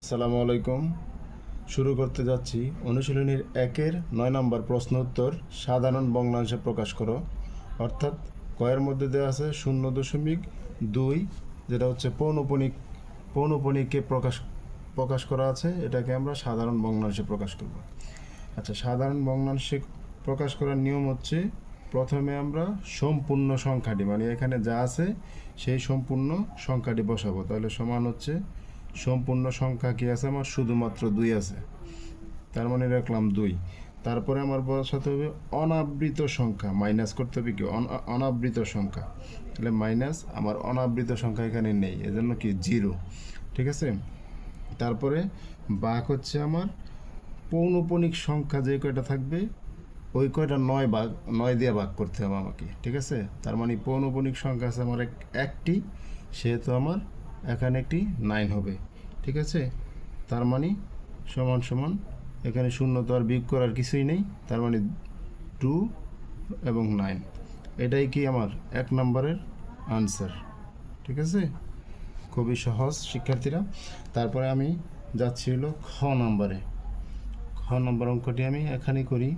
আসসালামু আলাইকুম। শুরু করতে যাচ্ছি অনুশীলনীর 1-এর 9 নম্বর প্রশ্ন উত্তর সাধারণ ভগ্নাংশে প্রকাশ করো। অর্থাৎ কয়ের মধ্যে দেওয়া আছে 0.2, যেটা হচ্ছে পৌনঃপুনিককে প্রকাশ করা আছে, এটাকে আমরা সাধারণ ভগ্নাংশে প্রকাশ করব। আচ্ছা, সাধারণ ভগ্নাংশে প্রকাশ করার নিয়ম হচ্ছে প্রথমে আমরা সম্পূর্ণ সংখ্যাটি, মানে এখানে যা আছে সেই সম্পূর্ণ সংখ্যাটি বসাবো। তাহলে সমান হচ্ছে সম্পূর্ণ সংখ্যা কি আছে আমার, শুধুমাত্র 2 আছে, তার মানে রাখলাম 2। তারপরে আমার বসাতে হবে অনাবৃত সংখ্যা, মাইনাস করতে হবে কি অনাবৃত সংখ্যা, তাহলে মাইনাস, আমার অনাবৃত সংখ্যা এখানে নেই, এজন্য কি 0, ঠিক আছে। তারপরে ভাগ হচ্ছে আমার পৌনঃপুনিক সংখ্যা যে কয়টা থাকবে ওই কয়টা 9 দিয়ে ভাগ করতে হবে আমাকে, ঠিক আছে। তার মানে পৌনঃপুনিক সংখ্যা আছে আমার একটি, সেহেতু আমার এখানে একটি 9 হবে, ঠিক আছে। তার মানে সমান সমান, এখানে শূন্য তো আর বিয়োগ করার কিছুই নেই, তার মানে 2 এবং 9, এটাই কি আমার 1 নম্বরের আনসার, ঠিক আছে। খুবই সহজ শিক্ষার্থীরা। তারপরে আমি যাচ্ছি হলো খ নম্বরে। খ নম্বর অঙ্কটি আমি এখানে করি।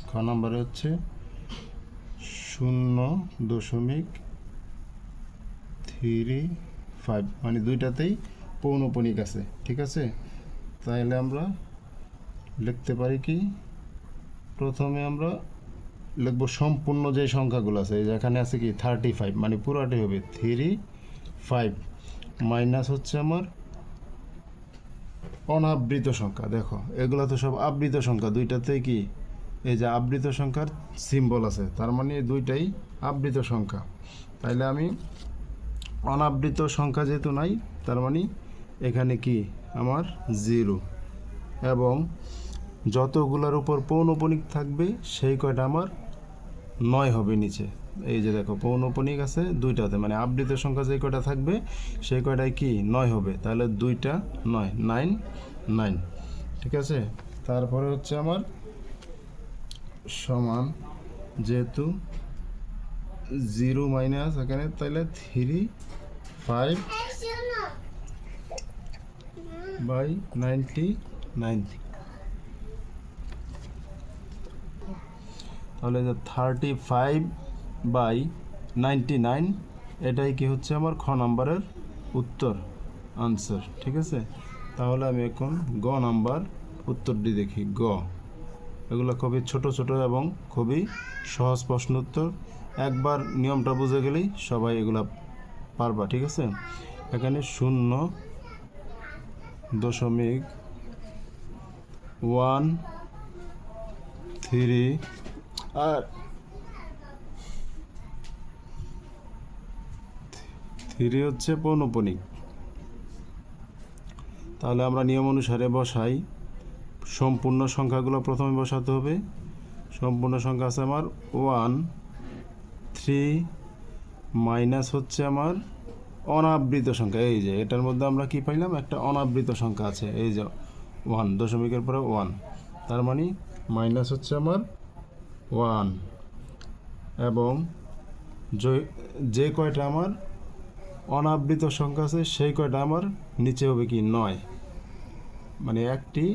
খ নম্বরে হচ্ছে 0.35, মানে দুইটাতেই পৌনঃপুনিক আছে, ঠিক আছে। তাহলে আমরা লিখতে পারি কি, প্রথমে আমরা লিখব সম্পূর্ণ যে সংখ্যাগুলো আছে, যেখানে আছে কি 35, মানে পুরোটাই হবে 35, মাইনাস হচ্ছে আমার অনাবৃত সংখ্যা। দেখো এগুলো তো সব আবৃত সংখ্যা, দুইটাতে কি এই যে আবৃত সংখ্যার সিম্বল আছে, তার মানে এই দুইটাই আবৃত সংখ্যা। তাইলে আমি অনাবৃত সংখ্যা যেহেতু নাই, তার মানে এখানে কি আমার 0, এবং যতগুলোর উপর পৌনঃপুনিক থাকবে সেই কয়টা আমার 9 হবে নিচে। এই যে দেখো পৌনঃপুনিক আছে দুইটাতে, মানে আবৃত সংখ্যা যে কয়টা থাকবে সেই কয়টায় কি 9 হবে, তাহলে 2টা 9, 9, 9, ঠিক আছে। তারপরে হচ্ছে আমার সমান, যেহেতু 0 মাইনাস এখানে, তাহলে 35/99, তাহলে যে 35/99, এটাই কি হচ্ছে আমার খ নম্বরের উত্তর, আনসার, ঠিক আছে। তাহলে আমি এখন গ নাম্বার উত্তরটি দেখি। গ, এগুলো খুবই ছোট ছোট এবং খুবই সহজ প্রশ্ন উত্তর, একবার নিয়মটা বুঝে গেলেই সবাই এগুলা পারবা, ঠিক আছে। এখানে 0.13 আর 3 হচ্ছে পৌনঃপুনিক। তাহলে আমরা নিয়ম অনুসারে বসাই, সম্পূর্ণ সংখ্যাগুলো প্রথমে বসাতে হবে। সম্পূর্ণ সংখ্যা আছে আমার 1, 3, মাইনাস হচ্ছে আমার অনাবৃত সংখ্যা, এই যে এটার মধ্যে আমরা কি পাইলাম, একটা অনাবৃত সংখ্যা আছে, এই যে 1, দশমিকের পরে 1, তার মানে মাইনাস হচ্ছে আমার 1, এবং যে কয়টা আমার অনাবৃত সংখ্যা আছে সেই কয়টা আমার নিচে হবে কি 9, মানে একটি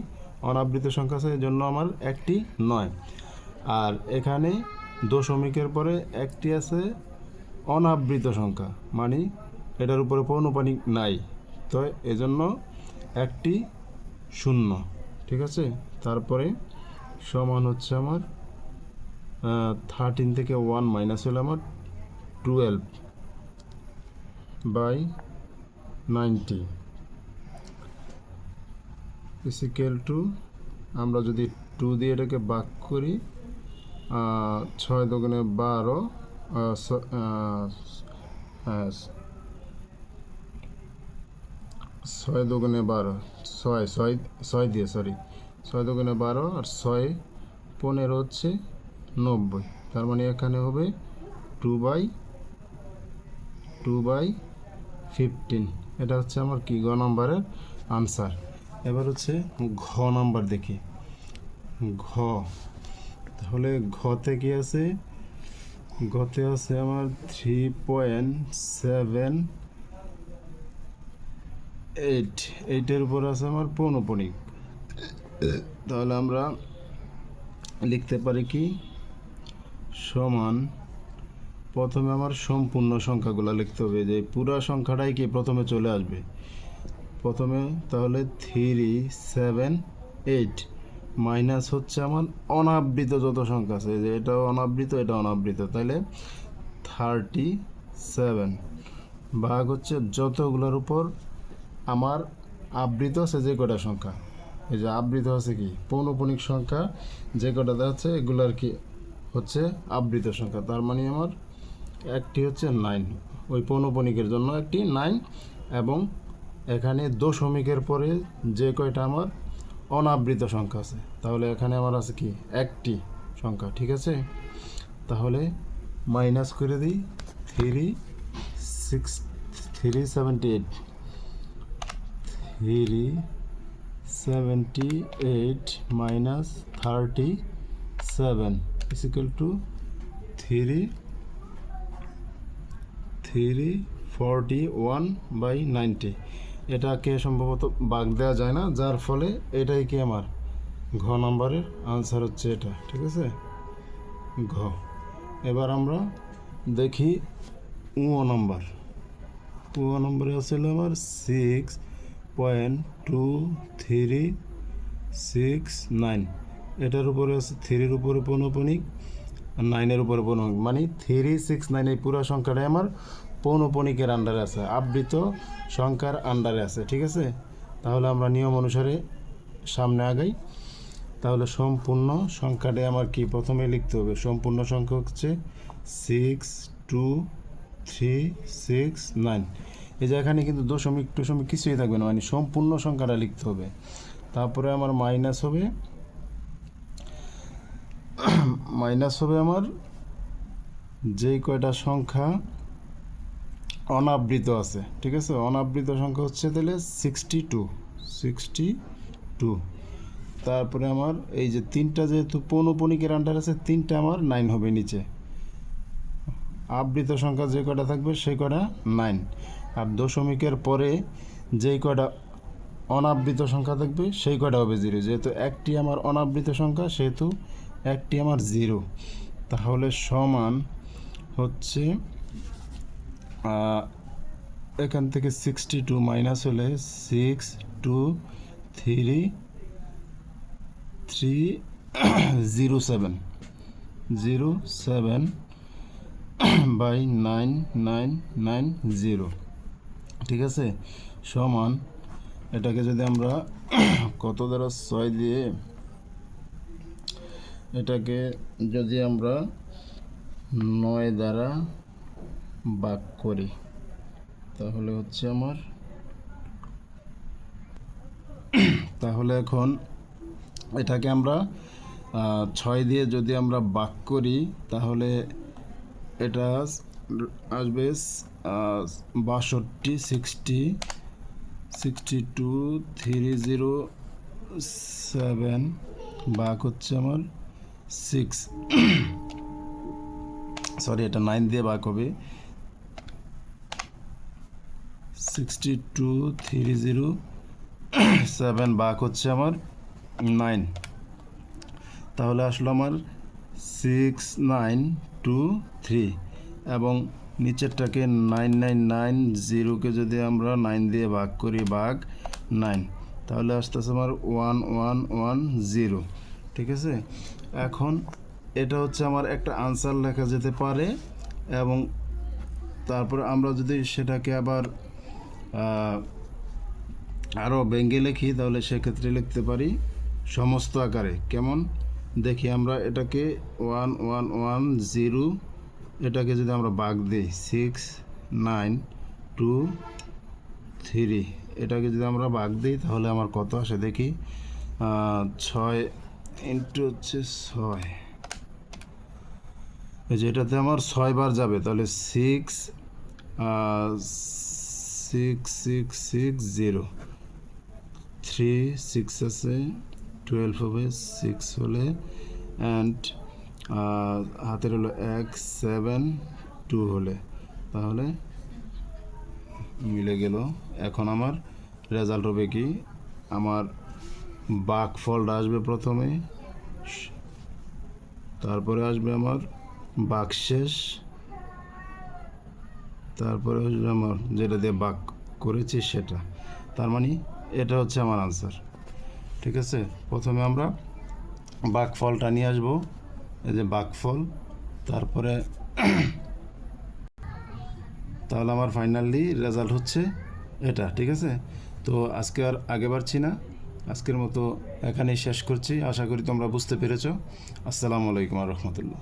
অনাবৃত সংখ্যা আছে, এই জন্য আমার একটি 9, আর এখানে দশমিকের পরে একটি আছে অনাবৃত সংখ্যা, মানে এটার উপরে পৌনঃপুনিক নাই, তো এজন্য একটি 0, ঠিক আছে। তারপরে সমান হচ্ছে আমার 13 থেকে 1 মাইনাস হলে আমার 12/90 ইকুয়াল টু, আমরা যদি 2 দিয়ে এটাকে ভাগ করি, 6 দুগুণে 12, 6 দুগুণে 12, 6 দিয়ে, সরি, 6 দুগুণে 12 আর 6 15 হচ্ছে 90, তার মানে এখানে হবে 2/15, এটা হচ্ছে আমার কি গ নাম্বারের আনসার। এবার হচ্ছে ঘ নাম্বার দেখি। ঘ, তাহলে ঘতে কি আছে, ঘতে আছে আমার 3.7 এইট, এইটের উপর আছে আমার পৌনঃপুনিক। তাহলে আমরা লিখতে পারি কি সমান, প্রথমে আমার সম্পূর্ণ সংখ্যাগুলো লিখতে হবে, যে পুরা সংখ্যাটাই কি প্রথমে চলে আসবে প্রথমে। তাহলে 3, 7, 8 মাইনাস হচ্ছে আমার অনাবৃত যত সংখ্যা আছে, যে এটাও অনাবৃত, এটা অনাবৃত, তাহলে 37 ভাগ হচ্ছে যতগুলোর উপর আমার আবৃত আছে যে কটা সংখ্যা। এই যে আবৃত আছে কি পৌনঃপুনিক সংখ্যা, যে কটা আছে এগুলার কি হচ্ছে আবৃত সংখ্যা। তার মানে আমার একটি হচ্ছে 9, ওই পৌনঃপুনিকের জন্য একটি 9, এবং এখানে দশমিকের পরে যে কয়টা আমার অনাবৃত সংখ্যা আছে, তাহলে এখানে আমার আছে কি একটি সংখ্যা। ঠিক আছে, তাহলে মাইনাস করে দিই 378 মাইনাস 37 is equal to 341/90। এটাকে সম্ভবত ভাগ দেওয়া যায় না, যার ফলে এটাই কি আমার ঘ নাম্বারের আনসার হচ্ছে এটা। ঠিক আছে, ঘ। এবার আমরা দেখি উ নাম্বার। উ নম্বরে আসলে আমার 6.2369, এটার উপরে আছে 3-এর উপরে পৌনঃপুনিক, 9-এর উপরে পৌনঃপুনিক, মানে 369 এই পুরো সংখ্যাটাই আমার পৌনঃপুনিকের আন্ডারে আছে, আবৃত সংখ্যার আন্ডারে আছে। ঠিক আছে, তাহলে আমরা নিয়ম অনুসারে সামনে আগাই। তাহলে সম্পূর্ণ সংখ্যাটাই আমার কি প্রথমে লিখতে হবে, সম্পূর্ণ সংখ্যা হচ্ছে 62369। এই যে এখানে কিন্তু দশমিক টশমিক কিছুই থাকবে না, মানে সম্পূর্ণ সংখ্যাটা লিখতে হবে। তারপরে আমার মাইনাস হবে আমার যেই কয়টা সংখ্যা অনাবৃত আছে। ঠিক আছে, অনাবৃত সংখ্যা হচ্ছে তাহলে 62। তারপরে আমার এই যে তিনটা, যেহেতু পৌনঃপুনিকের আন্ডার আছে, তিনটা আমার 9 হবে নিচে। আবৃত সংখ্যা যে কটা থাকবে সেই কটা 9, আর দশমিকের পরে যেই কটা অনাবৃত সংখ্যা থাকবে সেই কটা হবে 0। যেহেতু একটি আমার অনাবৃত সংখ্যা, সেহেতু একটি আমার 0। তাহলে সমান হচ্ছে এখান থেকে 62 মাইনাস হলে 62307/9990। ঠিক আছে, সমান এটাকে যদি আমরা কত দ্বারা 6 দিয়ে, এটাকে যদি আমরা 9 দ্বারা ভাগ করি, তাহলে হচ্ছে আমার, তাহলে এখন এটাকে আমরা 6 দিয়ে যদি আমরা ভাগ করি, তাহলে এটা আসবে 62,307 ভাগ হচ্ছে আমার 6, সরি এটা 9 দিয়ে ভাগ হবে, 62,307 ভাগ হচ্ছে আমার 9, তাহলে আসলো আমার 6923, এবং নিচেরটাকে 9990কে যদি আমরা 9 দিয়ে ভাগ করি, ভাগ 9, তাহলে আসতেছে আমার 1110। ঠিক আছে, এখন এটা হচ্ছে আমার একটা আনসার লেখা যেতে পারে, এবং তারপরে আমরা যদি সেটাকে আবার আরও ভেঙে লিখি, তাহলে সেক্ষেত্রে লিখতে পারি সমস্ত আকারে। কেমন দেখি, আমরা এটাকে 1110, এটাকে যদি আমরা ভাগ দিই 6923, এটাকে যদি আমরা ভাগ দিই, তাহলে আমার কত আসে দেখি, 6 ইন্টু হচ্ছে 6, এই যে এটাতে আমার 6 বার যাবে, তাহলে 6660, 3 6 আছে, 12 হবে, 6 হলে, অ্যান্ড হাতের হলো 1 7 2 হলে, তাহলে মিলে গেল। এখন আমার রেজাল্ট হবে কি, আমার বাক ফলটা আসবে প্রথমে, তারপরে আসবে আমার বাকশেষ, তারপরে আসবে আমার যেটা দিয়ে বাক করেছি সেটা। তার মানে এটা হচ্ছে আমার আনসার। ঠিক আছে, প্রথমে আমরা বাক ফলটা নিয়ে আসবো, এই যে বাক ফল, তারপরে তাহলে আমার ফাইনালি রেজাল্ট হচ্ছে এটা। ঠিক আছে, তো আজকে আর আগে বাড়ছি না, আজকের মতো এখানেই শেষ করছি। আশা করি তোমরা বুঝতে পেরেছো। আসসালামু আলাইকুম রহমতুল্লাহ।